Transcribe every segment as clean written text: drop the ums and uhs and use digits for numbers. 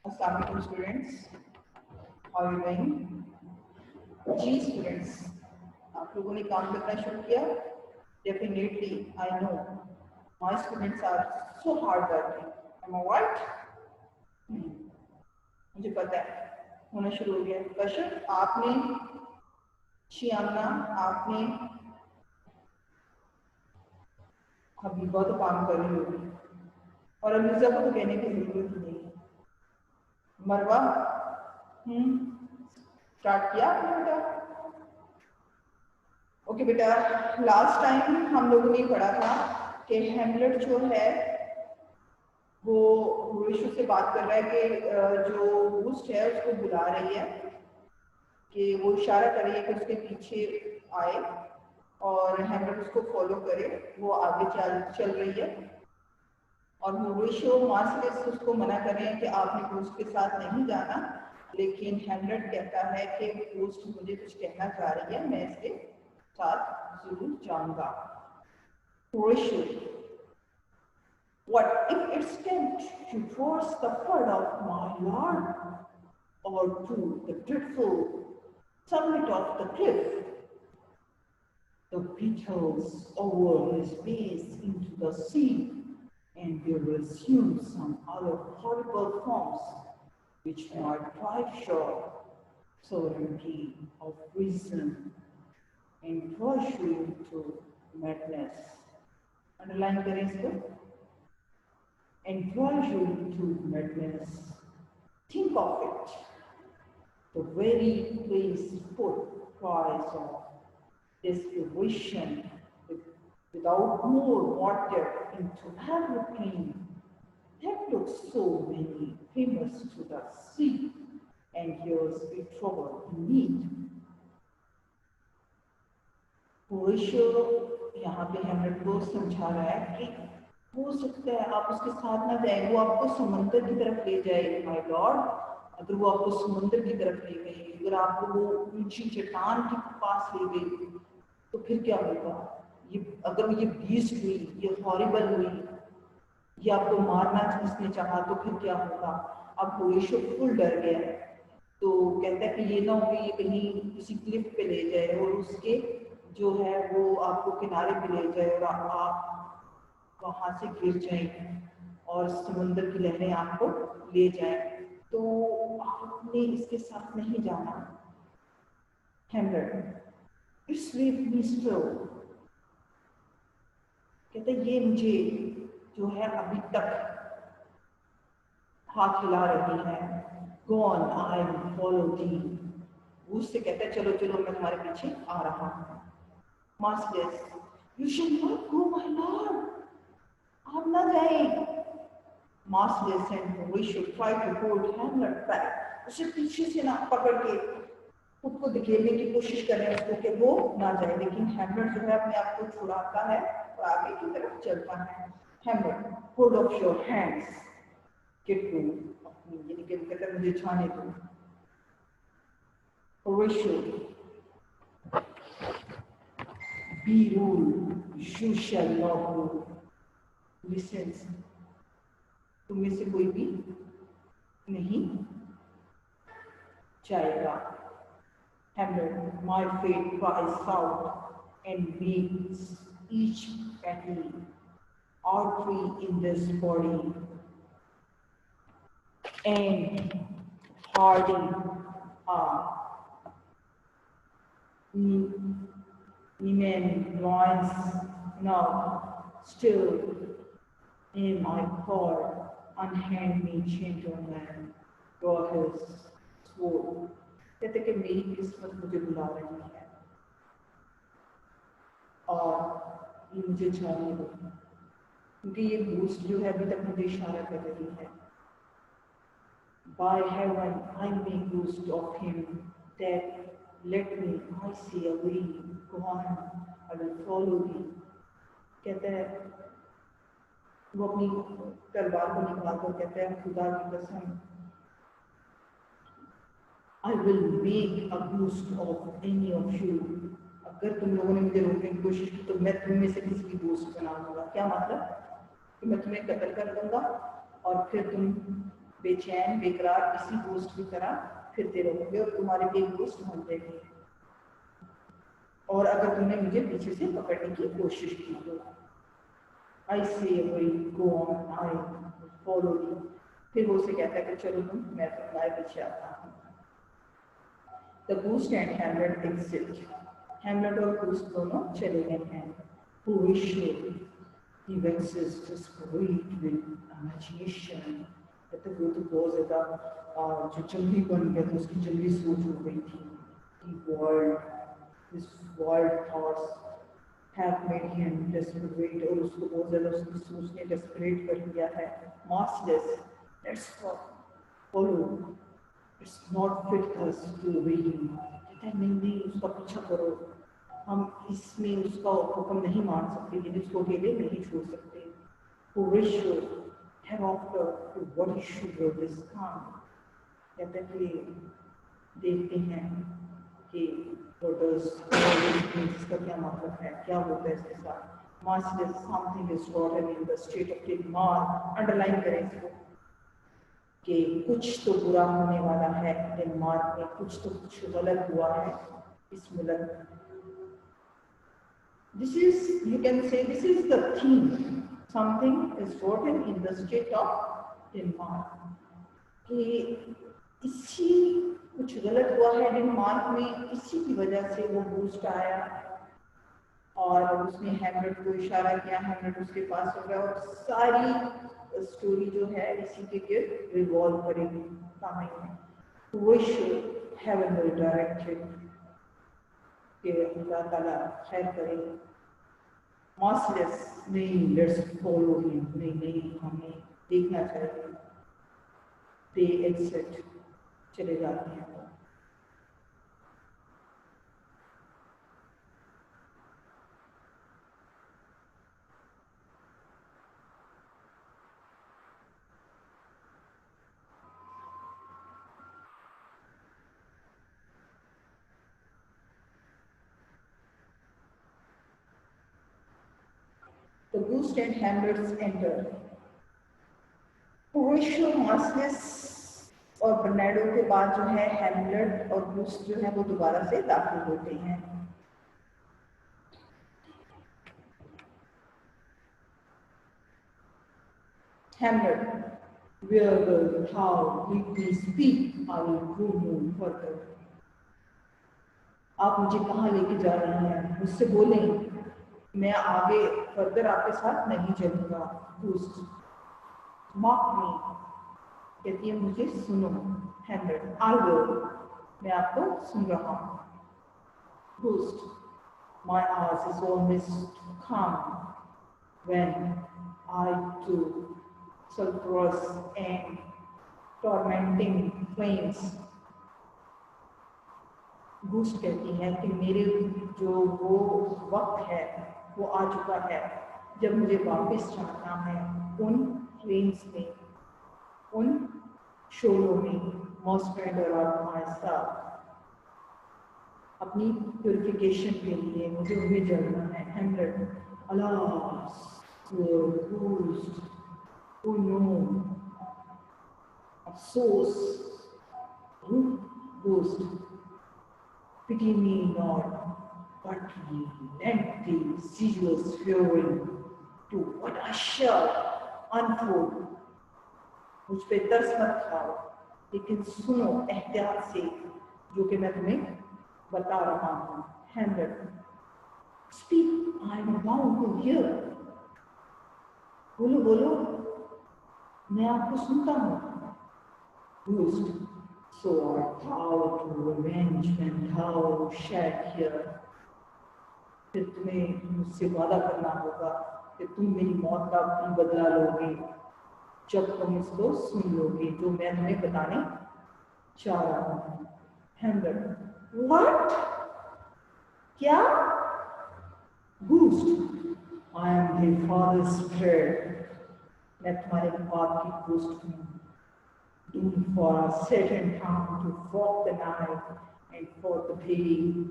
Assalamu alaikum students, how are you doing? जी students, आप लोगों ने काम करना शुरू किया. Definitely I know my students are so hard working. Am I right? मुझे पता है होना शुरू हो गया. कश्यप आपने, शियामना आपने, हबीबा तो काम कर रही होगी और अमीजा को तो कहने की जरूरत ही नहीं है. मरवा स्टार्ट किया आपने बेटा? ओके बेटा, लास्ट टाइम हम लोगों ने पढ़ा था कि हेमलेट जो है वो विश्व से बात कर रहा है कि जो बूस्ट है उसको बुला रही है, कि वो इशारा कर रही है कि उसके पीछे आए और हेमलेट उसको फॉलो करे. वो आगे चल रही है और मोरिशो मार्सलेस उसको मना कर रहे हैं कि आपने बूस्ट के साथ नहीं जाना, लेकिन हेमलेट कहता है कि बूस्ट मुझे कुछ कहना चाह रही है, मैं इसके साथ जरूर जाऊंगा. मोरिशो, what if it's tempted to force the foot of my lord, or to the dreadful summit of the cliff? The beetles over his base into the sea, and they will assume some other horrible forms which might try sure sovereignty of reason and push you to madness. Underline करें इसको. And push you to madness. Think of it. The very place put cries of desperation without more water into everything that looks so many famous to the sea, and here's a trouble in need. Horatio यहाँ पे हेमलेट को समझा रहा है कि हो सकता है आप उसके साथ ना जाए, वो आपको समुद्र की तरफ ले जाए माय लॉर्ड. अगर वो आपको समुद्र की तरफ ले गई, अगर आपको वो ऊंची चट्टान के पास ले गई, तो फिर क्या होगा? ये अगर ये बीस्ट हुई, ये हॉरिबल हुई, ये आपको मारना उसने चाहा, तो फिर क्या होगा? अब होरेशियो फुल डर गया है. तो कहता है कि ये ना हो ये कहीं किसी क्लिफ पे ले जाए और उसके जो है वो आपको किनारे पे ले जाए और आप वहां से गिर जाए और समुद्र की लहरें आपको ले जाए. तो आपने इसके साथ नहीं जाना. हेमलेट, इट्स लीव मी स्टिल. कहते ये मुझे जो है अभी तक हाथ हिला रही है. Go on, I will follow the. उससे कहता है चलो चलो मैं तुम्हारे पीछे आ रहा हूँ. Marcellus, you shall not go my lord. आप ना जाए. Marcellus and we should try to hold Hamlet back. उसे पीछे से ना पकड़ के खुद को धकेलने की कोशिश कर रहे हैं उसको कि वो ना जाए, लेकिन हेमलेट जो है अपने आप को छुड़ाता है और आगे की तरफ चलता है. Hamlet, hold off your hands. Get to अपनी यानी कि कहते मुझे छाने दो. Horatio, be rule, you shall not rule. Listen, तुम में से कोई भी नहीं जाएगा. Hamlet, my fate cries out and makes each petty artery in this body and hardy Amen loins now still in my cord, unhand me gentleman, draw his sword. कहते कि मेरी किस्मत मुझे बुला रही है और ये मुझे जाने दो, क्योंकि ये बूस्ट जो है अभी तक मुझे इशारा कर रही है. By heaven, I make use of him that let me, I see a way, go on, I will follow thee. कहता है वो अपनी तलवार को निकाल कर कहता है खुदा की कसम, I will make a boost of any of you. अगर तुम लोगों ने मुझे रोकने की कोशिश की तो मैं तुम में से किसी की बूस्ट बना दूंगा. क्या मतलब? कि मैं तुम्हें कत्ल कर दूंगा और फिर तुम बेचैन बेकरार इसी घोस्ट की तरह फिरते रहोगे और तुम्हारे भी एक घोस्ट बन जाएगी। और अगर तुमने मुझे पीछे से पकड़ने की कोशिश की तो आई से go on, I follow you. फिर वो उसे कहता है कि चलो तुम, मैं तुम्हारे पीछे आता हूँ। The Ghost and Hamlet exit. Hamlet और Ghost दोनों चले गए हैं। Horatio, he vexes desperate with imagination. कहते वो तो बहुत ज़्यादा जो जल्दी बन गया था, उसकी जल्दी सोच हो गई थी। His wild thoughts have made him desperate, और उसको बहुत ज़्यादा उसकी सोच ने desperate कर दिया है। Merciless, let's follow. It's not fit us to obey him. कहता है नहीं उसका पीछा करो, हम इसमें उसका हुक्म नहीं मान सकते, लेकिन उसको अकेले नहीं छोड़ सकते। Horatio, hereafter, to what issue will this come? कहते हैं कि देखते हैं कि what does इसका क्या मतलब है, क्या होता है इसके साथ। Merciless, something is rotten in the state of Denmark. Underline करें इसको कि कुछ तो बुरा होने वाला है डेनमार्क में, कुछ गलत हुआ है इस मुल्क में। This is, you can say, this is the theme. Something is rotten in the state of Denmark. कि इसी कुछ गलत हुआ है डेनमार्क में, इसी की वजह से वो बूस्ट आया और उसने हैमलेट को इशारा किया। हैमलेट उसके पास हो गया और सारी स्टोरी जो है इसी के गिर्द रिवॉल्व करेगी कहानी में। विश हेवन विल डायरेक्टेड कि अल्लाह ताला खैर करे। मर्सिलेस, नहीं लेट्स फॉलो हिम, नहीं हमें देखना चाहिए। दे एग्जिट, चले जाते हैं। The Ghost and Hamlets enter. Horatio, Marcellus और बर्नार्डो के बाद जो है हैमलेट और गूस्ट जो है वो दोबारा से दाखिल होते हैं। Hamlet, where will, how, we will speak, I will go no further. आप मुझे कहाँ लेके जा रहे हैं, मुझसे बोलें, मैं आगे फर्दर आपके साथ नहीं चलूंगा। Ghost, mock me, कहती है मुझे सुनो। Hamlet, I will, मैं आपको सुन रहा हूँ। Ghost, my hours is almost come when I too sulphurous and tormenting flames. Ghost कहती है कि मेरे जो वो वक्त है वो आ चुका है जब मुझे वापस जाना है उन फ्लेम्स में, उन शोलों में, मॉस्पेंडर और myself, अपनी प्यूरिफिकेशन के लिए मुझे उन्हें जलना है। Hamlet, alas, poor Ghost, oh no, अफसोस, Ghost, pity me not, but relent the ceaseless fury to what I shall unfold. मुझ पे तरस मत खाओ, लेकिन सुनो एहतियात से जो कि मैं तुम्हें बता रहा हूँ। Hamlet, speak, I am bound to hear. बोलो बोलो, मैं आपको सुनता हूँ। Ghost, so art thou to revenge when thou shalt hear. फिर तुम्हें मुझसे वादा करना होगा कि तुम मेरी मौत का भी बदला लोगे जब तुम इसको सुन लोगे जो मैं तुम्हें बताने चाह रहा हूँ। Hamlet, what? क्या? Ghost, I am the father's spirit. मैं तुम्हारे बाप की ghost हूँ, doomed for a certain time to walk the night and for the day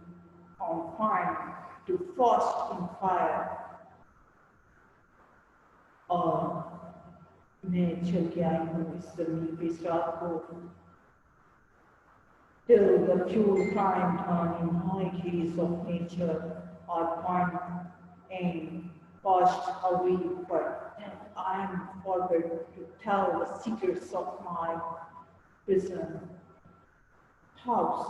on fire, to fast in fire, or मैं चल के आई हूँ इस जमीन पे इस रात को till the fuel climbed on in high keys of nature are point and passed away, but then I am forward to tell the secrets of my prison house.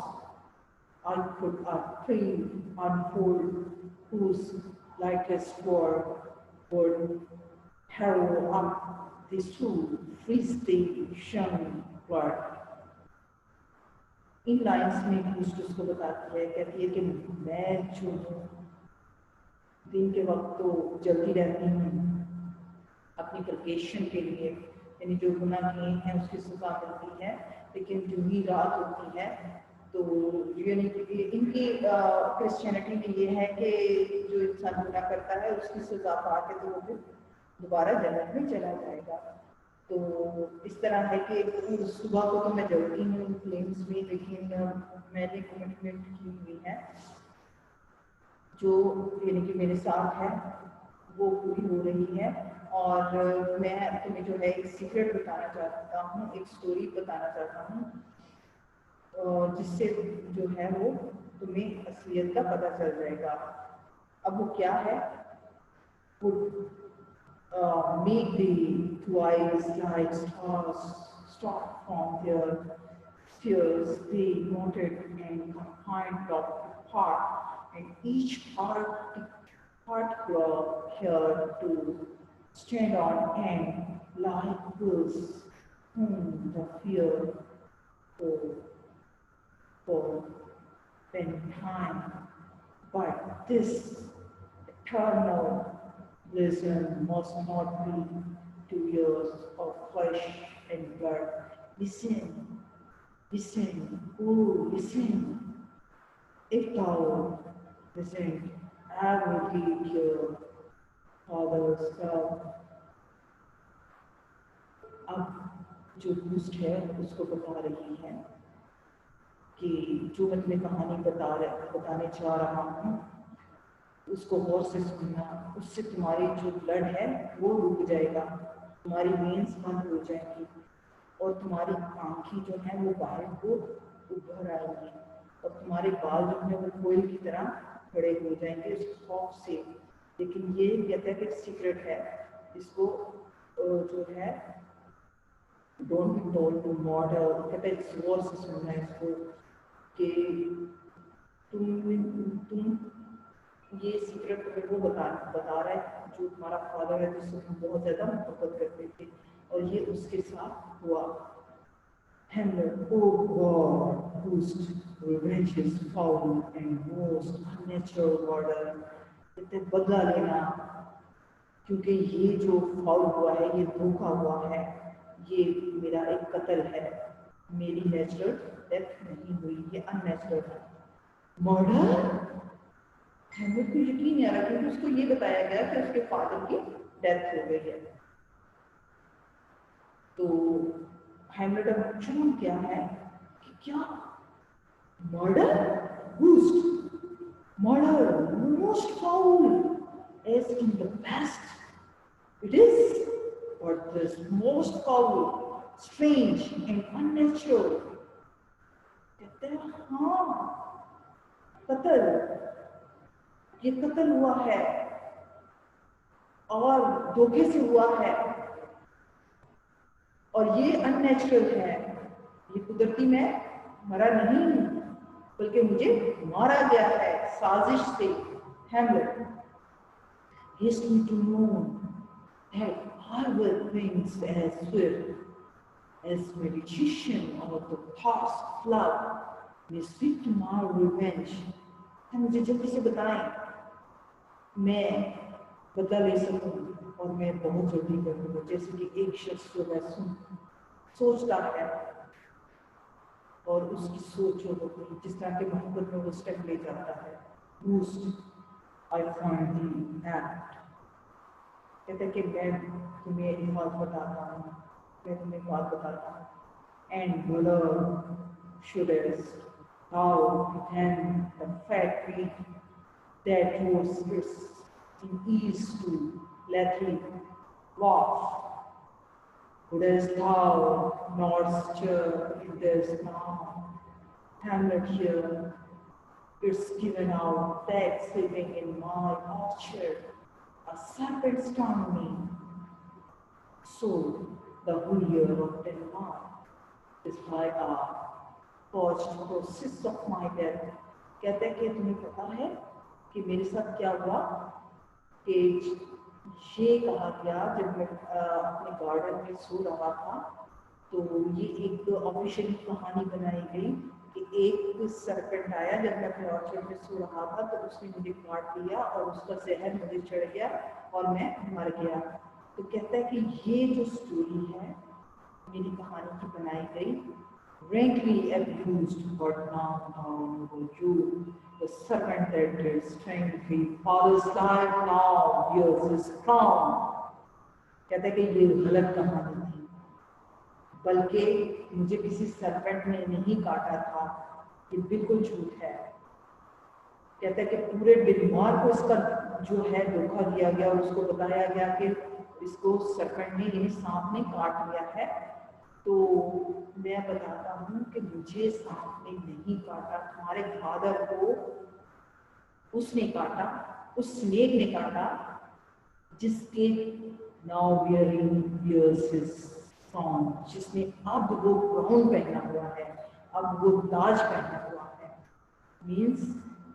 I could a dream unfold whose lightest word would harrow up the soul, freeze the shining blood. In lines में Christ उसको बताती है, कहती है कि मैं जो हूँ दिन के वक्त तो जल्दी रहती हूँ अपनी प्रिपरेशन के लिए, यानी जो गुनाह किए हैं उसकी सजा मिलती है, लेकिन जो ही रात होती है तो यानी इनकी क्रिश्चियनिटी में ये है कि जो इंसान गुनाह करता है उसकी सजा पा के तो वो फिर दोबारा जन्नत में चला जाएगा। तो इस तरह है कि सुबह को तो मैं जलती हूँ फ्लेम्स में, लेकिन मैंने कमिटमेंट की हुई है जो यानी कि मेरे साथ है वो पूरी हो रही है। और मैं तुम्हें जो है एक सीक्रेट बताना चाहता हूँ, एक स्टोरी बताना चाहता हूँ जिससे जो है वो तुम्हें असलियत का पता चल जाएगा। अब वो क्या है, वो make the twice like stars stop from their spheres. They noted and confined of the part, and each particular here to stand on and like those whom the fear for when time, but this eternal listen must not be 2 years of flesh and blood. Listen, listen, oh, listen. If thou listen, I will give your father's love. अब जो दुष्ट है उसको बता रही है कि जो मैं तुम्हें कहानी बताने जा रहा हूँ उसको गौर से सुनना, उससे तुम्हारी जो ब्लड है वो रुक जाएगा, तुम्हारी वेन्स बंद हो जाएंगी और तुम्हारी आंखें जो है वो बाहर को उभर आएंगी और तुम्हारे बाल जो है वो कोयल की तरह खड़े हो जाएंगे उस खौफ से। लेकिन ये कहता है कि सीक्रेट है, इसको जो है don't be told to model, कहता है इस गौर से सुनना है इसको कि तुम ये सीक्रेट तुम्हें वो बता रहा है जो तुम्हारा फादर है जिससे तुम बहुत ज्यादा मोहब्बत करते थे और ये उसके साथ हुआ। Hamlet, oh God, whose revenge is foul and most unnatural murder, कहते बदला लेना, क्योंकि ये जो फाउल हुआ है, ये धोखा हुआ है, ये मेरा एक कत्ल है, मेरी नेचुरल डेथ नहीं हुई, ये अननेचुरल है। मर्डर हेमलेट को यकीन नहीं आ रहा क्योंकि उसको ये बताया गया कि उसके फादर की डेथ हो गई है। तो हेमलेट अब चून क्या है कि क्या murder, murder most foul as in the past it is, but this most foul, strange and unnatural। कहते हैं हाँ कत्ल, ये कत्ल हुआ है और धोखे से हुआ है और ये अननेचुरल है, ये कुदरती मैं मरा नहीं हूं बल्कि मुझे मारा गया है साजिश से। हेमलेट haste me to know that I will things as swift as meditation or the thoughts of love may speak to my revenge। मुझे जल्दी से बताएं, मैं बदला ले सकूं और मैं बहुत जल्दी करूंगा। जैसे कि एक शख्स जो है सोचता है और उसकी सोच जो होती है जिस तरह के मोहब्बत में वो स्टेप ले जाता है, I find the act। कहते हैं कि मैं तुम्हें एक बात बताता हूँ, मैं तुम्हें बात बताता हूँ। And brother shouldest how then the fact be that was in ease to let him laugh Wouldst thou not stir in this now? Hamlet here, it's given out that sleeping in my orchard, a serpent stung me. So the Hoolier of Denmark is by a forged process of my death. कहते हैं कि तुम्हें पता है कि मेरे साथ क्या हुआ, कि ये कहा गया जब मैं अपने गार्डन में सो रहा था, तो ये एक ऑफिशियल कहानी बनाई गई कि एक सरपेंट आया जब मैं अपने ऑर्चर्ड में सो रहा था, तो उसने मुझे काट लिया और उसका जहर मुझे चढ़ गया और मैं मर गया। तो कहता है कि ये जो स्टोरी है मेरी कहानी की बनाई गई, rankly abused, but now you, the serpent that is trying to be father's life now bears his crown. कहता है कि ये गलत कहानी थी, बल्कि मुझे किसी सरपेंट ने नहीं काटा था, ये बिल्कुल झूठ है। कहता है कि पूरे डेनमार्क को इसका जो है धोखा दिया गया, उसको बताया गया कि इसको सरपेंट ने, यानी सांप ने काट लिया है। तो मैं बताता हूँ कि मुझे सांप ने नहीं काटा, तुम्हारे फादर को उसने काटा, उस स्नेक ने काटा जिसके now bearing bears his crown, जिसने अब वो क्राउन पहना हुआ है, अब वो ताज पहना हुआ है। मीन्स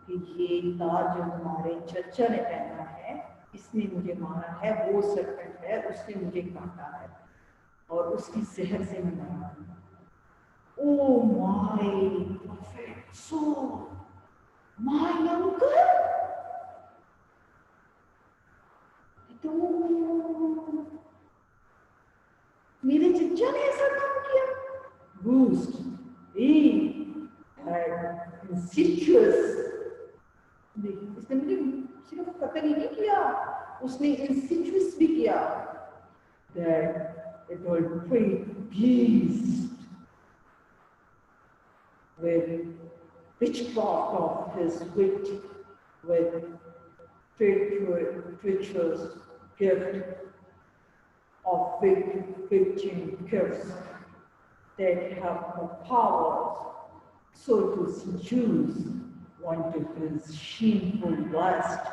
कि ये ताज जो हमारे चचा ने पहना है, इसने मुझे मारा है, वो सर्पेंट है, उसने मुझे काटा है और उसकी जहर से मैं मरा हूं। Oh my profit, so my uncle, तो मेरे चचा ने ऐसा काम किया। Bruised, he had insidious, इसने मुझे सिर्फ कत्ल ही नहीं किया, उसने इंसिडियस भी किया। That it will treat beast with witchcraft of his wit, with treacherous gift of witching gifts that have no powers, so to seduce one to his shameful lust,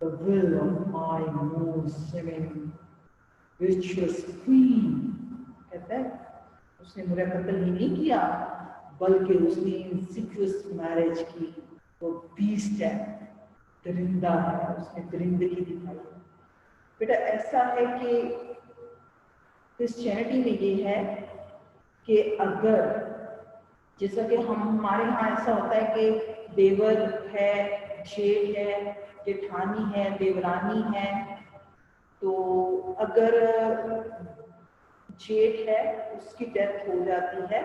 the will of my most living virtuous queen. कहता है उसने मेरा कत्ल ही नहीं किया, बल्कि उसने Insidious marriage की। वो बीस्ट है, दरिंदा है, उसने दरिंदगी दिखाई। बेटा ऐसा है कि क्रिश्चियनिटी में ये है कि अगर, जैसा कि हमारे यहाँ ऐसा होता है कि देवर है, जेठ है, जेठानी है, देवरानी है, तो अगर जेठ है उसकी डेथ हो जाती है,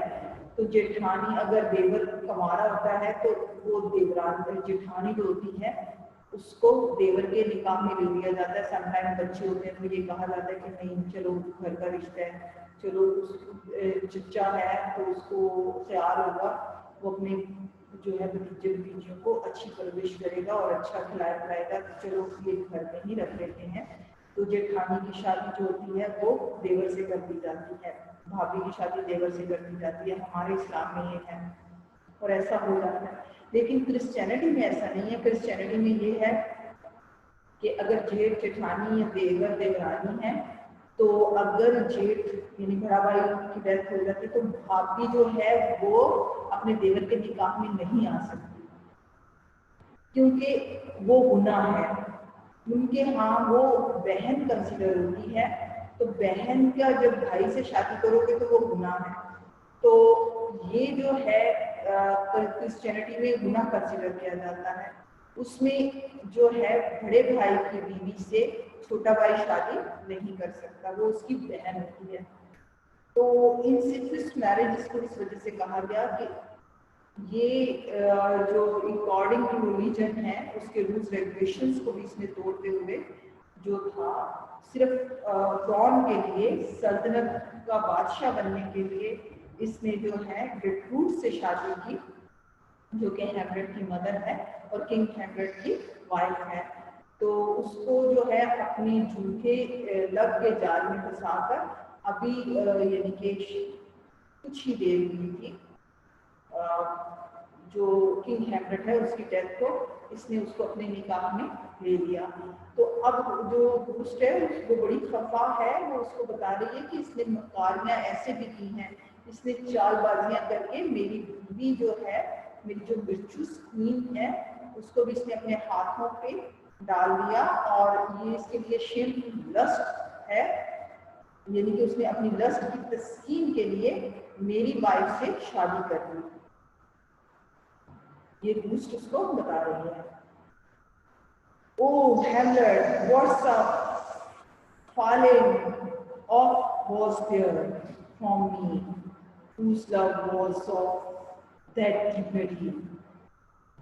तो जेठानी, अगर देवर कमारा होता है तो वो देवरानी, जेठानी जो होती है उसको देवर के निकाह में ले लिया जाता है। समटाइम बच्चे होते हैं तो ये कहा जाता है कि नहीं चलो घर का रिश्ता है, चलो उस चचा है तो उसको तैयार होगा, वो अपने जो है भतीजे भतीजियों को अच्छी परवरिश करेगा और अच्छा खिलाया पिलाएगा, तो चलो ये घर में ही रख लेते हैं। तो जेठानी की शादी जो होती है वो देवर से कर दी जाती है, भाभी की शादी देवर से कर दी जाती है, हमारे इस्लाम में ये है और ऐसा हो जाता है। लेकिन क्रिश्चियनिटी में ऐसा नहीं है। क्रिश्चियनिटी में ये है कि अगर जेठ जेठानी या देवर देवरानी है, तो अगर जेठ यानी बड़ा भाई की डेथ हो जाती तो भाभी जो है वो अपने देवर के निकाह में नहीं आ सकती, क्योंकि वो गुनाह है। उनके यहाँ वो बहन कंसिडर होती है, तो बहन का जब भाई से शादी करोगे तो वो गुनाह है। तो ये जो है क्रिश्चियनिटी में गुनाह कंसिडर किया जाता है। उसमें जो है बड़े भाई की बीवी से छोटा भाई शादी नहीं कर सकता, वो उसकी बहन होती है। तो इंसिडियस मैरिज इसको इस वजह से कहा गया कि ये जो अकॉर्डिंग टू रिलीजन है उसके रूल्स रेगुलेशंस को भी इसने तोड़ते हुए जो था सिर्फ क्राउन के लिए, सल्तनत का बादशाह बनने के लिए इसने जो है गेटरूड से शादी की, जो कि हैम्लेट की मदर है और किंग हैम्लेट की वाइफ है। तो उसको जो है अपने झूठे लव के जाल में फंसाकर अभी यानी कि कुछ ही देर हुई थी जो किंग हैमलेट है उसकी डेथ को इसने उसको अपने निकाह में ले लिया। तो अब जो घूस्ट है वो बड़ी खफा है, वो उसको बता रही है कि इसने कारियां ऐसे भी की हैं, इसने चालबाजियां करके मेरी बीवी जो है, मेरी जो वर्चुअस क्वीन है, उसको भी इसने अपने हाथों पे डाल दिया। और ये इसके लिए शेमफुल लस्ट है, यानी कि उसने अपनी लस्ट की तस्कीन के लिए मेरी वाइफ से शादी कर ली। ये घूस्ट उसको बता रही है। Oh, Hamlet, what's up? Falling off was there from me, whose love was of that dignity,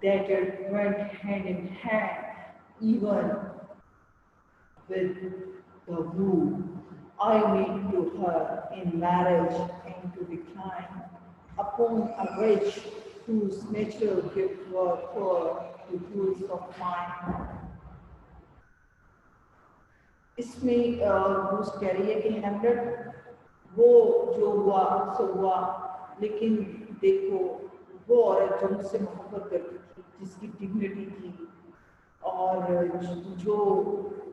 that it went hand in hand, even with the woo I made to her in marriage and to decline upon a wretch whose natural gift were for the jewels of mine. इसमें boost कह रही है कि Hamlet वो जो हुआ सो हुआ, लेकिन देखो वो औरत जो मुझसे मोहब्बत करती थी, जिसकी डिग्निटी थी, और जो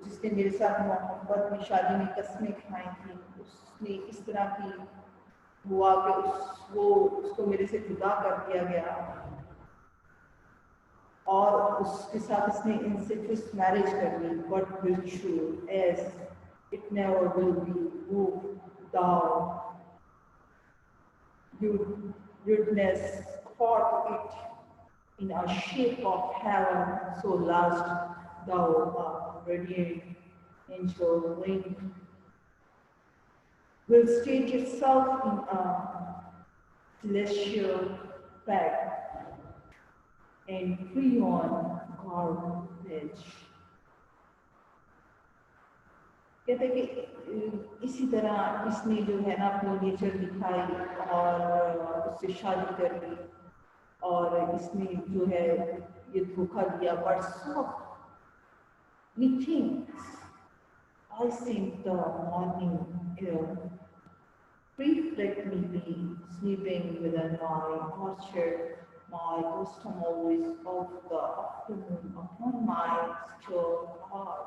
जिसने मेरे साथ मोहब्बत में शादी में कस्में खाई थी, उसने इस तरह की हुआ कि उसको मेरे से जुदा कर दिया गया और उसके साथ इसने इंसेक्स मैरिज कर ली। But virtue as it never will be moved down, goodness caught it in a shape of heaven, so last thou a radiant angel wing will stage itself in a celestial bed and free on garbage. कहते हैं कि इसी तरह इसने जो है ना अपनी नेचर दिखाई और उससे शादी कर ली और इसने जो है ये धोखा दिया। But so methinks I think the morning air reflect me be sleeping within my orchard, my custom always of the afternoon upon my still heart.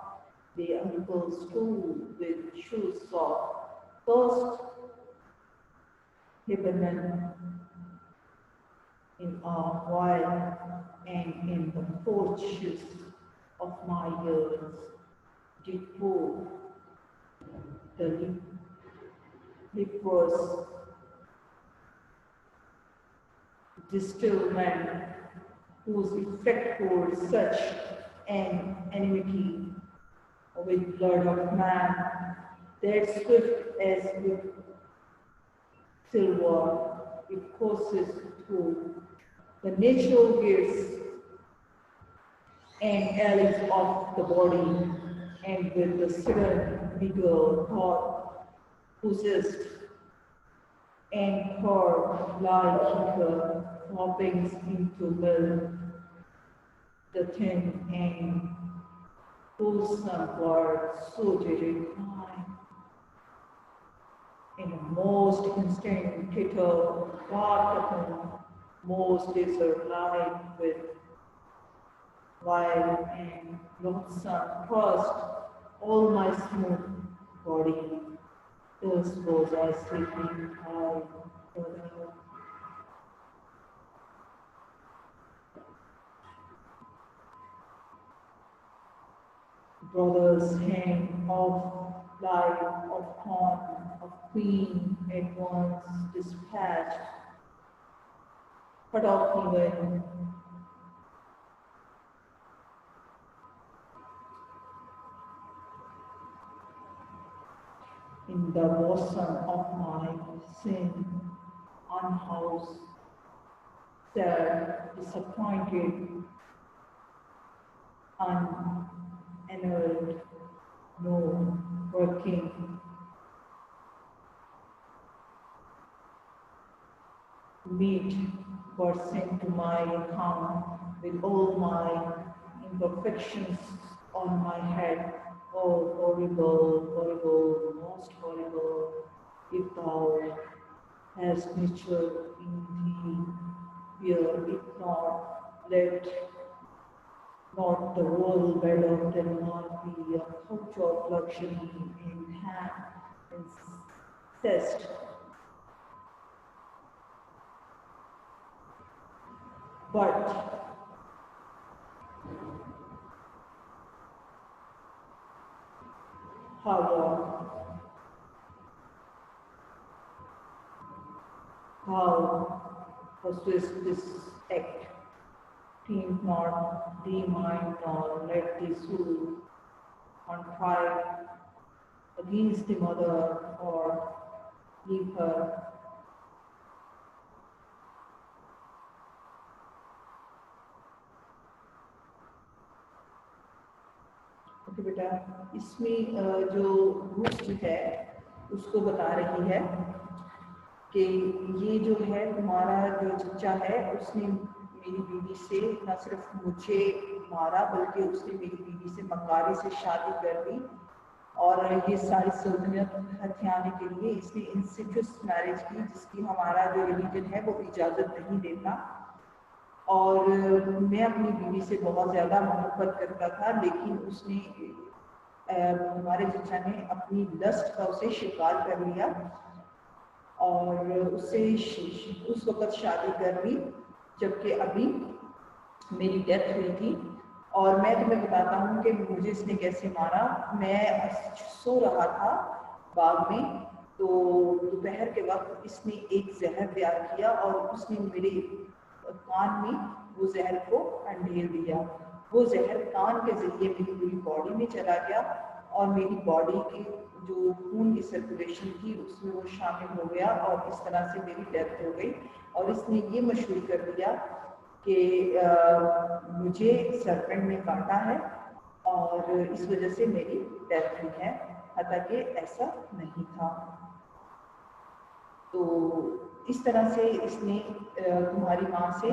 The uncle stool with shoes of first Lebanon in a while, and in the porches of my years did pour the liquors distillment, whose effect holds such an enmity with blood of man, that swift as with silver it courses through the natural gifts and alleys of the body, and with the sudden vigor thought possessed and poured like her droppings into milk, the thin and wholesome word so did it climb. In a most instant titter, barked upon, most desert light with wild and lonesome crust, all my smooth body, thus was I sleeping high forever. Brothers hang of life, of corn, of queen at once dispatched, cut off even in the bosom of my sin, unhoused, sad, disappointed, unannulled, no working, meet but sent to my account with all my imperfections on my head. Oh, horrible, horrible, most horrible, if thou hast nature in thee, fear it not, let not the royal bed of Denmark be a couch of luxury in hand, incest. But how persist this act, think not thee mind nor let thee soul contrive against the mother or leave her. Okay बेटा, इसमें जो book है उसको बता रही है कि ये जो है तुम्हारा जो चचा है उसने मेरी बीवी से न सिर्फ मुझे मारा बल्कि उसने मेरी बीवी से मकारी से शादी कर दी और ये सारी सल्तनत हथियाने के लिए इसने इंसिडियस मैरिज की जिसकी हमारा जो रिलीजन है वो इजाज़त नहीं देता। और मैं अपनी बीवी से बहुत ज़्यादा मोहब्बत करता था, लेकिन उसने हमारे चचा ने अपनी लस्ट का उसे शिकार कर लिया और उससे उस वक़्त शादी कर ली जबकि अभी मेरी डेथ हुई थी। और मैं तुम्हें बताता हूँ कि मुझे इसने कैसे मारा। मैं सो रहा था बाग में, तो दोपहर के वक्त इसने एक जहर तैयार किया और उसने मेरे कान में वो जहर को अंधेर दिया। वो जहर कान के जरिए मेरी पूरी बॉडी में चला गया और मेरी बॉडी की जो खून की सर्कुलेशन थी उसमें वो शामिल हो गया और इस तरह से मेरी डेथ हो गई। और इसने ये मशहूर कर दिया कि मुझे सरपेंट ने काटा है और इस वजह से मेरी डेथ हुई है, हालांकि ऐसा नहीं था। तो इस तरह से इसने तुम्हारी माँ से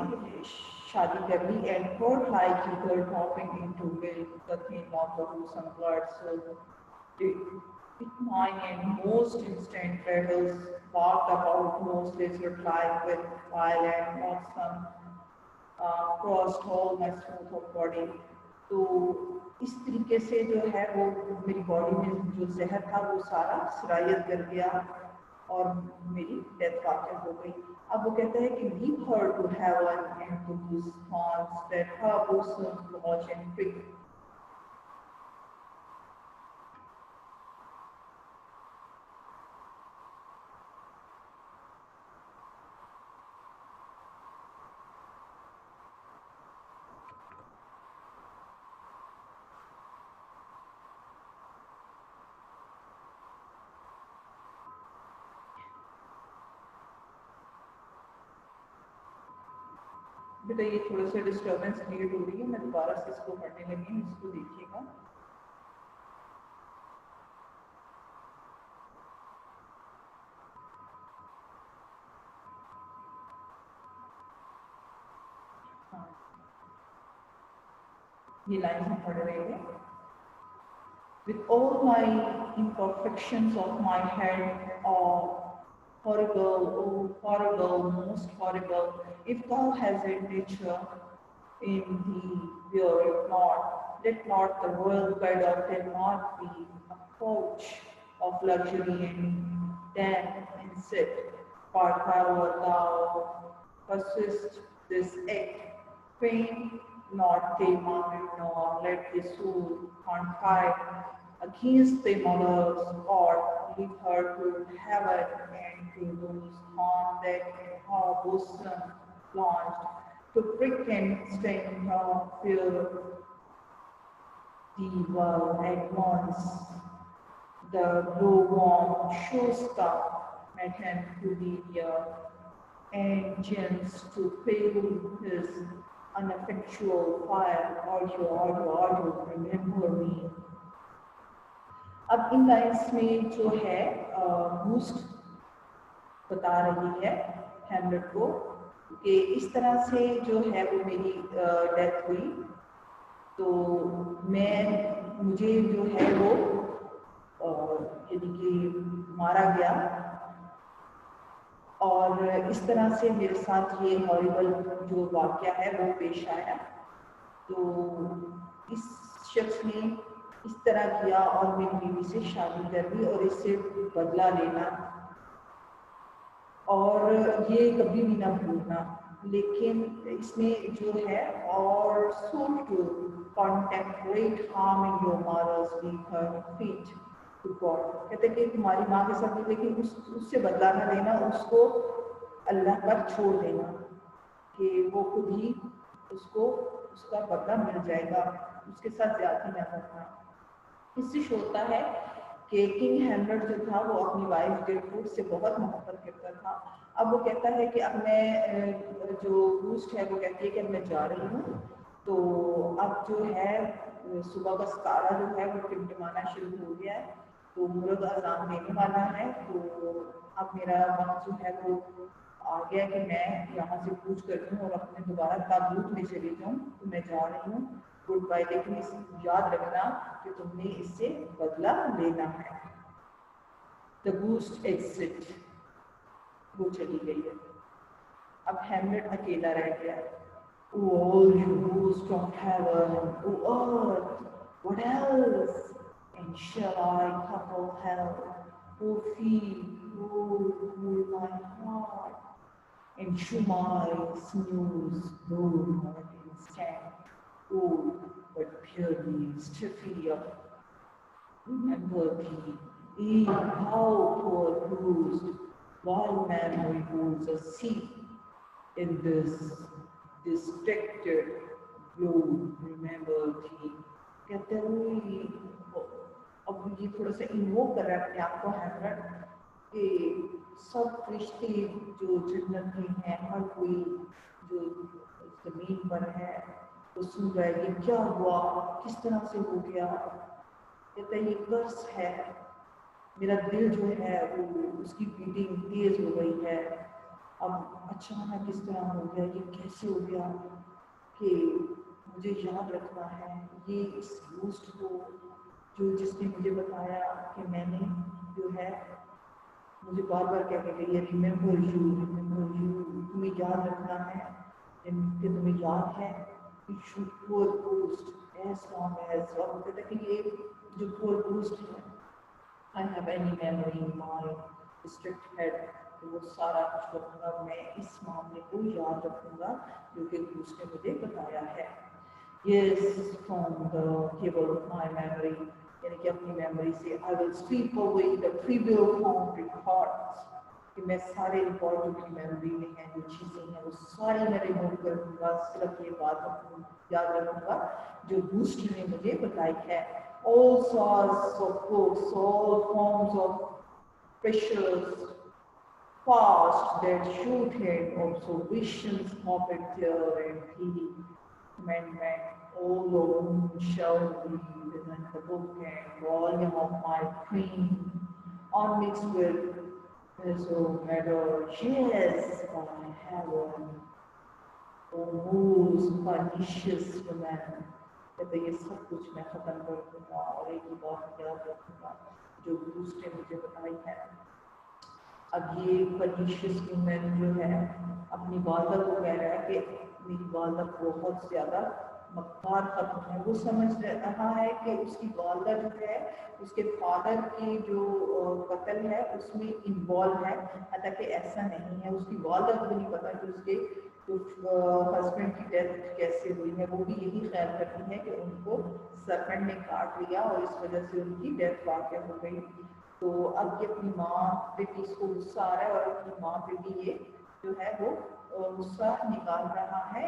शादी कर ली and heard like you were dropping into milk, the thin of the wholesome blood, so it mine and most instant rattles walked about most lizard like with violent awesome crossed all my smooth of body। तो इस तरीके से जो है वो मेरी body में जो जहर था वो सारा सिरायत कर गया और मेरी डेथ वाक़ हो गई। अब वो कहता है कि leave her to heaven and to those thorns that her bosom lodge and prick। बेटा ये थोड़ा सा डिस्टर्बेंस क्रिएट हो रही है, मैं दोबारा से इसको पढ़ने लगी हूँ, इसको देखिएगा। ये लाइन हम पढ़ रहे हैं। With all my imperfections of my head, horrible, oh horrible, most horrible, if thou hast a nature in thee, fear it not. Let not the royal bed of Denmark be a couch of luxury and damp and sit. But however thou persist this act, faint not thy mind, nor let the soul confide against the mother's or leave her to heaven and to those on that in her bosom launched to prick and sting her fear thee well at once. The glowworm shows the matin to the engines to pale his ineffectual fire, audio, remember me। अब इन lines में जो है boost बता रही है Hamlet को कि इस तरह से जो है वो मेरी डेथ हुई तो मुझे जो है वो यानी कि मारा गया, और इस तरह से मेरे साथ ये हॉरिबल जो वाक़या है वो पेश आया। तो इस शख्स ने इस तरह किया और मेरी बीवी से शादी कर ली और इससे बदला लेना, और ये कभी भी ना भूलना। लेकिन इसने जो है और suit to contemplate harm in your mother's weak her feet to God. कहते हैं कि तुम्हारी माँ के साथ, लेकिन उससे बदला ना लेना, उसको अल्लाह पर छोड़ देना कि वो खुद ही उसको उसका बदला मिल जाएगा, उसके साथ ज्यादती ना करना। इससे होता है कि किंग हेमलेट जो था वो अपनी वाइफ गिरफ्रूट से बहुत मोहब्बत करता था। अब वो कहता है कि अब मैं जो बूस्ट है वो कहती है कि अब मैं जा रही हूँ, तो अब जो है सुबह का सितारा जो है वो टिमटिमाना शुरू हो गया है, तो मुर्ग अजान देने वाला है, तो अब मेरा वक्त जो है वो आ गया कि मैं यहाँ से कूच करती हूँ और अपने दोबारा ताबूत में चली जाऊँ, तो मैं जा रही हूँ, गुड बाय। लेकिन याद रखना कि तुमने इससे बदला लेना है। द बूस्ट एग्जिट, वो चली गई है। अब हेमलेट अकेला रह गया। All you host of heaven, O earth, what else? And shall I couple hell, O feet, cool my heart, and should my snooze no more stand, old but purely stiffy up. Remember thee, how poor bruised, while memory holds a seat in this distracted globe. Remember thee. कहते हुए अब ये थोड़ा सा invoke कर रहा है अपने आप को हेमलेट कि सब रिश्ते जो जन्नत में हैं, हर कोई जो जमीन पर है वो सुन रहा है, ये क्या हुआ, किस तरह से हो गया। कहते हैं ये कर्स है, मेरा दिल जो है वो उसकी बीटिंग तेज हो गई है, अब अचानक किस तरह हो गया, ये कैसे हो गया, कि मुझे याद रखना है ये इस बूस्ट को जो जिसने मुझे बताया कि मैंने जो है मुझे बार बार कह के गई है रिमेम्बर यू, तुम्हें याद रखना है कि तुम्हें याद है कि should poor boost as long as, और वो कहता है कि ये जो पुअर बूस्ट है, I have any memory in my district head, तो वो सारा कुछ रखूँगा, मैं इस मामले को याद रखूँगा जो कि बूस्ट ने मुझे बताया है। Yes, from the table of my memory, यानी कि अपनी मेमोरी से I will sweep away the trivial form records, कि मैं सारे रिकॉर्ड जो की मेमोरी में हैं जो चीज़ें हैं वो सारी मैं रिमूव कर दूँगा, सिर्फ ये बात याद रखूँगा जो बूस्ट ने मुझे बताई है। All sorts of books, all forms of pressures, past that shoot at observations of a clear and clean commandment, all the whom shall be within the book and volume of my queen, on mixed with his own matter, yes, by heaven, O most pernicious woman, कहते ये सब कुछ मैं खत्म कर दूंगा और एक ही बात याद रखूंगा जो बूस्ट ने मुझे बताई है। अब ये पनीशियस वुमेन जो है अपनी वालदा को कह रहा है कि मेरी वालदा बहुत ज़्यादा मक्कार खत्म है। वो समझ रहा है कि उसकी वालदा जो है उसके फादर की जो कत्ल है उसमें इन्वॉल्व है, हालांकि ऐसा नहीं है। उसकी वालदा को नहीं पता कि उसके जो हस्बैंड की डेथ कैसे हुई है, वो भी यही ख्याल करती है कि उनको सर्पेंट ने काट लिया और इस वजह से उनकी डेथ वाक़या हो गई। तो अब ये अपनी माँ पे भी इसको गुस्सा आ रहा है और अपनी माँ पे भी ये जो है वो गुस्सा निकाल रहा है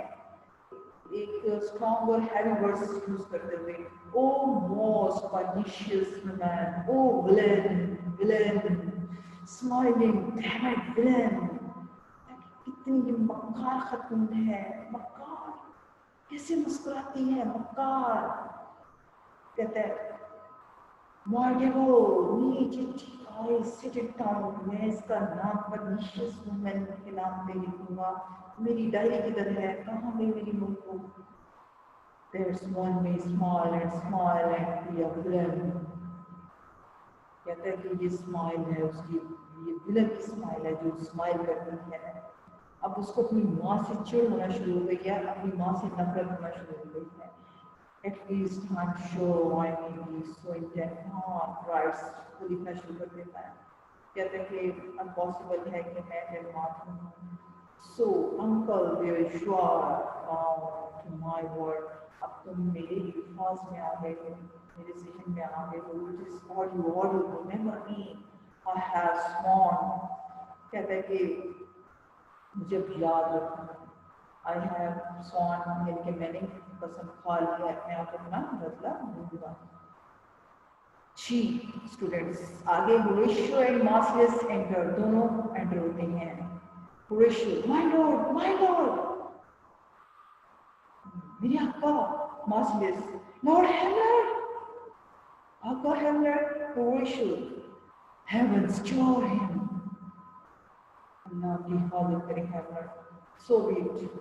एक स्ट्रॉन्ग और हैवी वर्ड्स यूज करते हुए। O most pernicious man, O villain smiling damn it villain, कितनी ये मक्कार खत्म है, मक्कार कैसे मुस्कुराती है मक्कार। कहता है My devil, I sit it down, मैं इसका नाम pernicious woman के नाम पे लिखूंगा। मेरी डायरी किधर है, कहाँ गई मेरी मुल्क? There's one may smile and be a villain. कहता है कि ये स्माइल है उसकी, ये विलन की स्माइल है जो स्माइल करती है। अब उसको अपनी माँ से चिढ़ होना शुरू हो गई है, अपनी माँ से नफरत होना शुरू हो गई है। At least I'm sure I may be so intent. हाँ, राइट्स को लिखना शुरू कर देता है। कहते हैं कि impossible है कि मैं डेनमार्क में हूँ। So uncle will sure to my word. अब तुम मेरे अल्फाज में आ गए हो, मेरे ज़हन में आ गए हो। It is all you remember me. I have sworn. कहते हैं कि मुझे याद रखना। I have sworn यानी कि मैंने कसम खा लिया है, मैं अब अपना बदला लूंगा। जी स्टूडेंट्स, आगे होरेशियो एंड मार्सियस एंटर, दोनों एंटर होते हैं। होरेशियो, माय लॉर्ड, मेरे आका। मार्सियस, लॉर्ड हेमलर, आका हेमलर। होरेशियो, हेवंस क्योर हिम, अल्लाह की हिफाजत करे हेमलर। सो beat.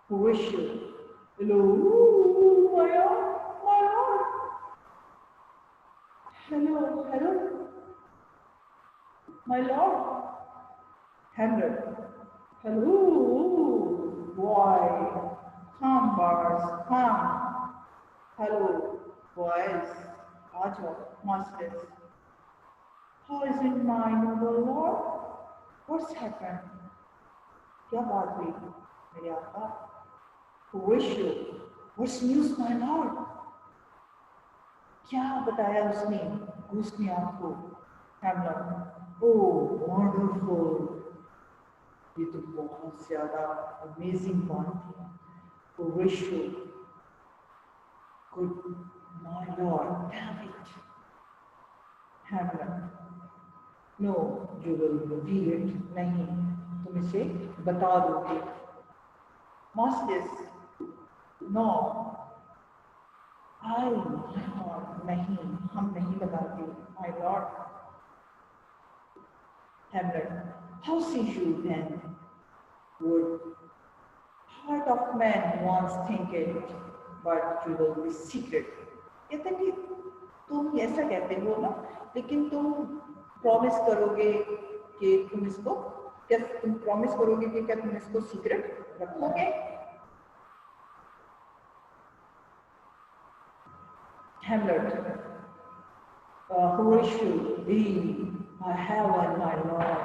Horatio, hello, my lord, hello, my lord, Hamlet, hello, boy, come, bars, come, hello, boys, Ajo, masters, how is it, my noble lord? What's happened? क्या बात हुई मेरे आका? Horatio, what's news, my lord? क्या बताया उसने घूस ने आपको? हेमलर, ओह वंडरफुल, ये तो बहुत ज्यादा अमेजिंग बात थी। Horatio, good, my lord, damn it. हेमलर, no, you will reveal it. नहीं, तुम इसे बता दोगे। Marcius, no, नहीं, हम नहीं बताते, my lord. Hamlet, how see you then? Would heart of man once think it, but you will be secret. कहते कि तुम ऐसा कहते हो ना, लेकिन तुम प्रॉमिस करोगे कि तुम इसको, क्या तुम प्रॉमिस करोगे कि क्या तुम इसको सीक्रेट रखोगे? Hamlet, Horatio, I have one, my lord.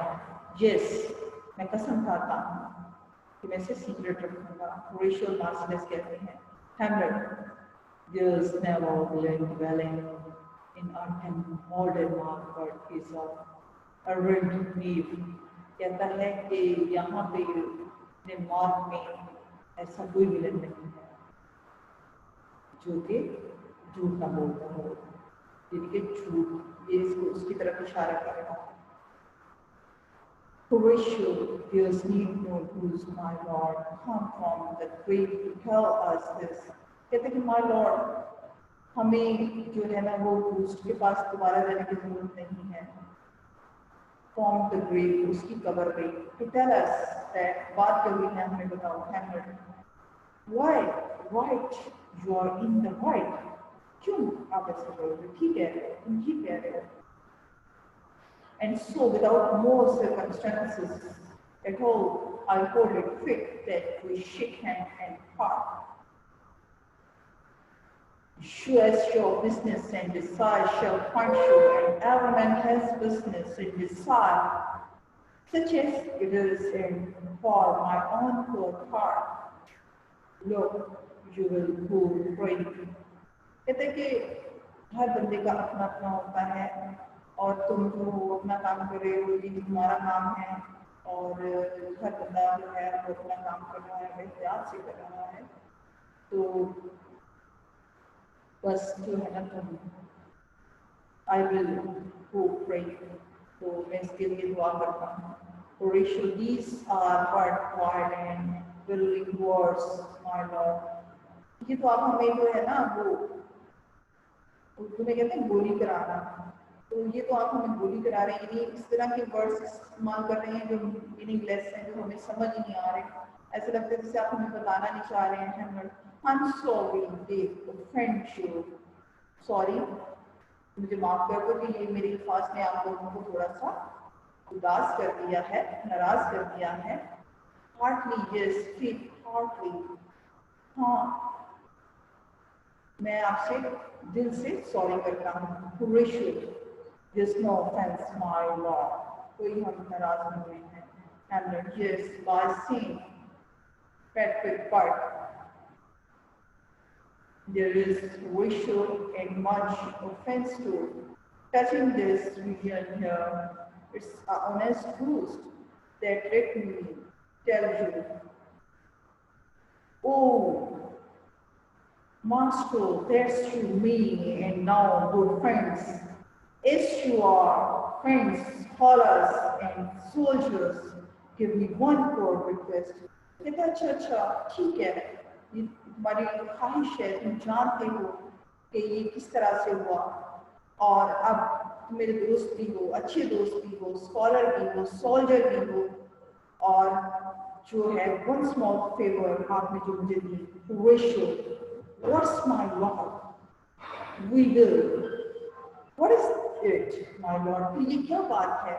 Yes, मैं कसम खाता हूँ कि मैं इसे सीक्रेट रखूंगा। Horatio Marcellus कहते हैं, Hamlet, there's never been dwelling in modern mark, but is a rent leaf. कहता है कि यहाँ पे डेनमार्क में ऐसा कोई विलन नहीं है जो कि झूठ ना बोलता हो, जिनके झूठ, ये इसको उसकी तरफ इशारा कर रहा है। Horatio, there's need no who's my lord, come from the grave to tell us this. कहते हैं कि my lord, हमें जो है ना वो घूस्ट के पास दोबारा जाने की जरूरत नहीं है। From the grave, उसकी कब्र पे, to tell us that बात करनी है हमें बताओ। Hamlet, why, right, you are in the right. क्यों आप ऐसे बोलोगे? ठीक है, तुम ठीक कह रहे हो। And so, without more circumstances at all, I hold it fit that we shake hand and part. Sure as your business and desire shall find you, and every man has business and desire, such as it is in for my own poor heart. Look, you will go free. कहते कि हर बंदे का अपना अपना होता है, और तुम जो अपना काम कर रहे हो ये तुम्हारा काम है, और हर बंदा जो है वो अपना काम कर रहा है, एहतियात से कर रहा है। तो बस जो है ना तुम, आई विल गो प्रे, तो मैं इसके लिए दुआ करता हूँ। Horatio, these are hard, quiet and willing words, my lord. ये तो आप हमें जो है ना वो उर्दू में कहते हैं गोली कराना, तो ये तो आप हमें गोली करा रहे हैं, यानी इस तरह के वर्ड्स इस्तेमाल कर रहे हैं जो मीनिंगलेस हैं, जो हमें समझ नहीं आ रहे। ऐसा लगता है जैसे आप हमें बताना नहीं चाह रहे हैं Hamlet. I'm sorry they offend you। Sorry, मुझे माफ कर दो कि ये मेरे अल्फाज ने आप लोगों को थोड़ा सा उदास कर दिया है, नाराज कर दिया है। हार्टली, यस, फील हार्टली, हाँ मैं आपसे दिल से सॉरी करता हूँ। There's no offense, my lord। कोई हम नाराज नहीं हुए हैं। Hamlet, yes, by Saint Patrick Park, there is racial and much offense to touching this region here. It's an honest truth that let me tell you. Oh, Master, that's you, me, and now good friends. As you are friends, scholars, and soldiers, give me one more request. कहता अच्छा ठीक है, ये तुम्हारी ख्वाहिश है, तुम जानते हो कि ये किस तरह से हुआ, और अब तुम मेरे दोस्त भी हो, अच्छे दोस्त भी हो, स्कॉलर भी हो, सोल्जर भी हो, और जो है वन स्मॉल फेवर आपने जो मुझे दी, ratio. What's my lord? We will. What is it, my lord? ये क्या बात है?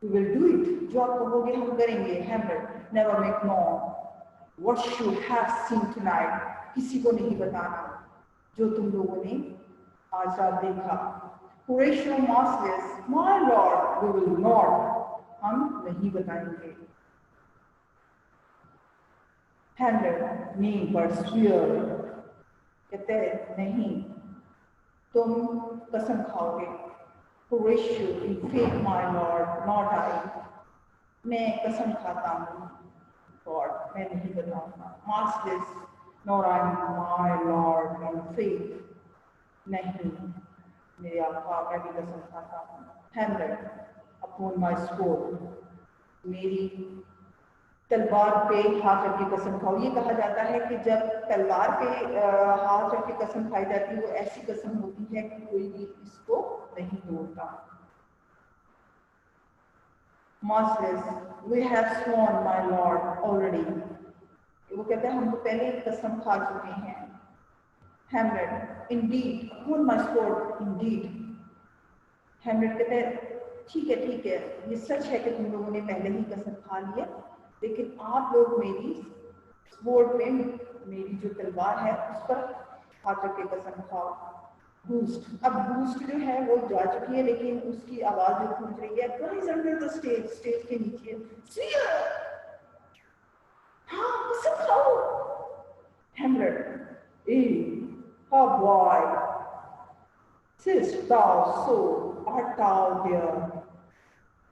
We will do it. जो आप कहोगे हम करेंगे। Hamlet, never make known what you have seen tonight। किसी को नहीं बताना जो तुम लोगों ने आज रात देखा। Horatio Marcellus, my lord, we will not। हम नहीं बताएंगे। Hamlet, me but swear। कहते नहीं, तुम कसम खाओगे। Horatio, in faith, my lord, not I। मैं कसम खाता हूँ, God, मैं नहीं बताऊंगा। Marcellus, nor I, my lord, in faith। नहीं, मेरे आका, मैं भी कसम खाता हूँ। Hamlet, upon my sword, मेरी तलवार पे हाथ रख के कसम खाओ। ये कहा जाता है कि जब तलवार पे हाथ रख के कसम खाई जाती है, वो ऐसी कसम होती है कि कोई भी इसको नहीं तोड़ता। Marcellus, we have sworn, my lord, already। वो कहता है हम तो पहले कसम खा चुके हैं। Hamlet, indeed, upon my sword, indeed। Hamlet कहता है ठीक है, ये सच है कि तुम लोगों ने पहले ही कसम खा ली है, लेकिन आप लोग मेरी स्वॉर्ड में, मेरी जो तलवार है उस पर हाथ रख के कसम खाओ। बूस्ट, अब बूस्ट जो है वो जा चुकी है, लेकिन उसकी आवाज जो गूंज रही है, guys under the stage, stage के नीचे, स्फीयर, हाँ कसम खाओ। Hamlet, how boy, since thou so art thou there?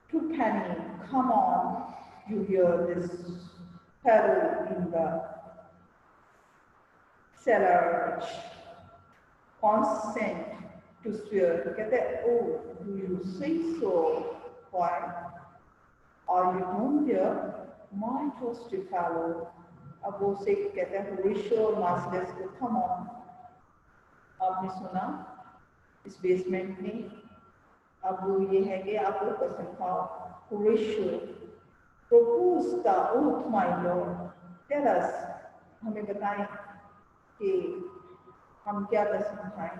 Two-penny, come on, you hear this fellow in the cellar consent to swear। कहते हैं, oh, do you say so? Why? Are you home there, my trusty fellow? अब वो से कहते हैं Horatio Marcellus को, come on। आपने सुना इस बेसमेंट में, अब वो ये है कि आप लोग कसम खाओ। Horatio, propose the oath, my lord। Tell us, हमें बताएं कि हम क्या कसम खाएं।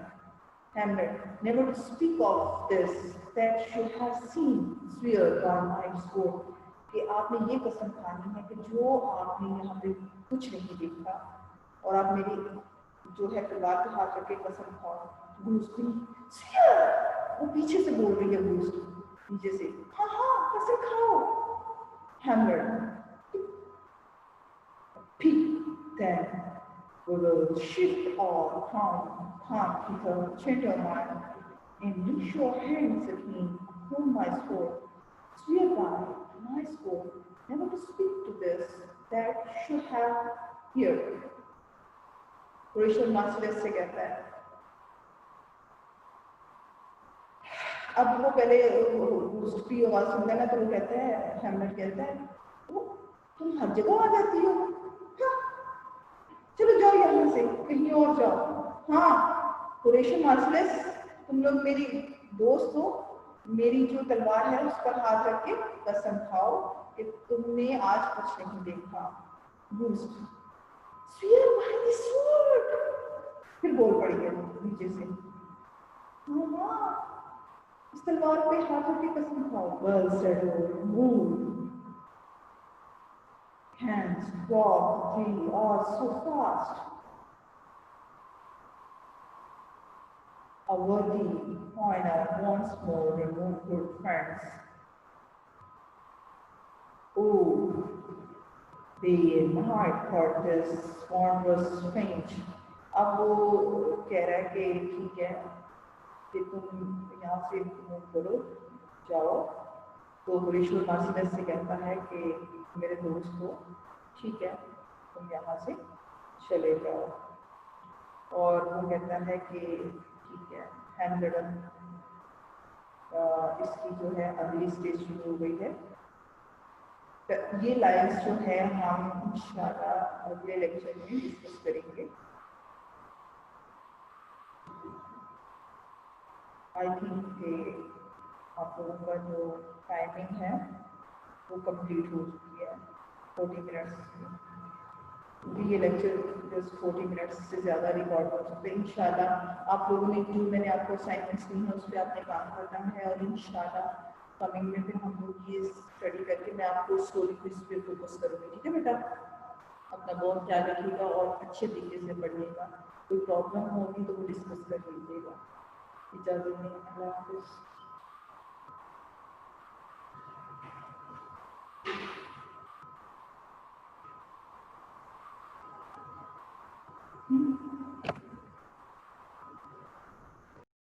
Hamlet, never to speak of this, that you have seen swear by my sword। कि आपने ये कसम खानी है कि जो आपने यहाँ पे कुछ नहीं देखा, और आप मेरी जो है तलवार के हाथ रख के कसम खाओ। घूसती swear, वो पीछे से बोल रही है, घूस नीचे से, हाँ कसम खाओ। Hamlet, then we will shift our come to the gentleman and reach your hands again upon my sword, swear by my sword, never to speak to this that should have here। Horatio Marcellus से कहता है, अब वो पहले उसकी आवाज सुनता है ना, तो वो कहता है, Hamlet कहता है, तुम हर जगह आ जाती हो, हाँ चलो जाओ यहाँ से, कहीं और जाओ। हाँ Horatio Marcellus, तुम लोग मेरी दोस्त हो, मेरी जो तलवार है उस पर हाथ रख के कसम खाओ कि तुमने आज कुछ नहीं देखा। boost. Swear by the sword. फिर बोल पड़ी है नीचे से, हाँ इस तलवार पे हाथों की कसम खाओ. Well said, move. Hands walk, they are so fast. A worthy pointer once more removed good friends. Oh, the knight thought this one was strange. अब वो कह रहा है कि ठीक है कि तुम यहाँ से मूव करो, जाओ. तो हरीश्वर मासीदास से कहता है कि मेरे दोस्त को ठीक है तुम यहाँ से चले जाओ. और वो कहता है कि ठीक है हैंडगन इसकी जो है अगली स्टेज शुरू हो गई है. ये लाइन्स जो है हम इंशाल्लाह अगले लेक्चर में डिस्कस करेंगे. आई थिंक कि आप लोगों का जो टाइमिंग है वो कंप्लीट हो चुकी है 40 मिनट्स. ये लेक्चर जस्ट 40 मिनट्स से ज़्यादा रिकॉर्ड हो सकते हैं. इंशाल्लाह आप लोगों ने जो मैंने आपको असाइनमेंट्स दी हैं उस पर आपने काम करना है. और इंशाल्लाह कमिंग में फिर हम लोग ये स्टडी करके मैं आपको स्टोरी क्विज पे फोकस करूँगी. ठीक है बेटा, अपना बहुत ख्याल रखिएगा और अच्छे तरीके से पढ़िएगा. कोई प्रॉब्लम होगी तो वो डिस्कस कर लीजिएगा. इजाज़त नहीं. अल्लाह हाफिज़.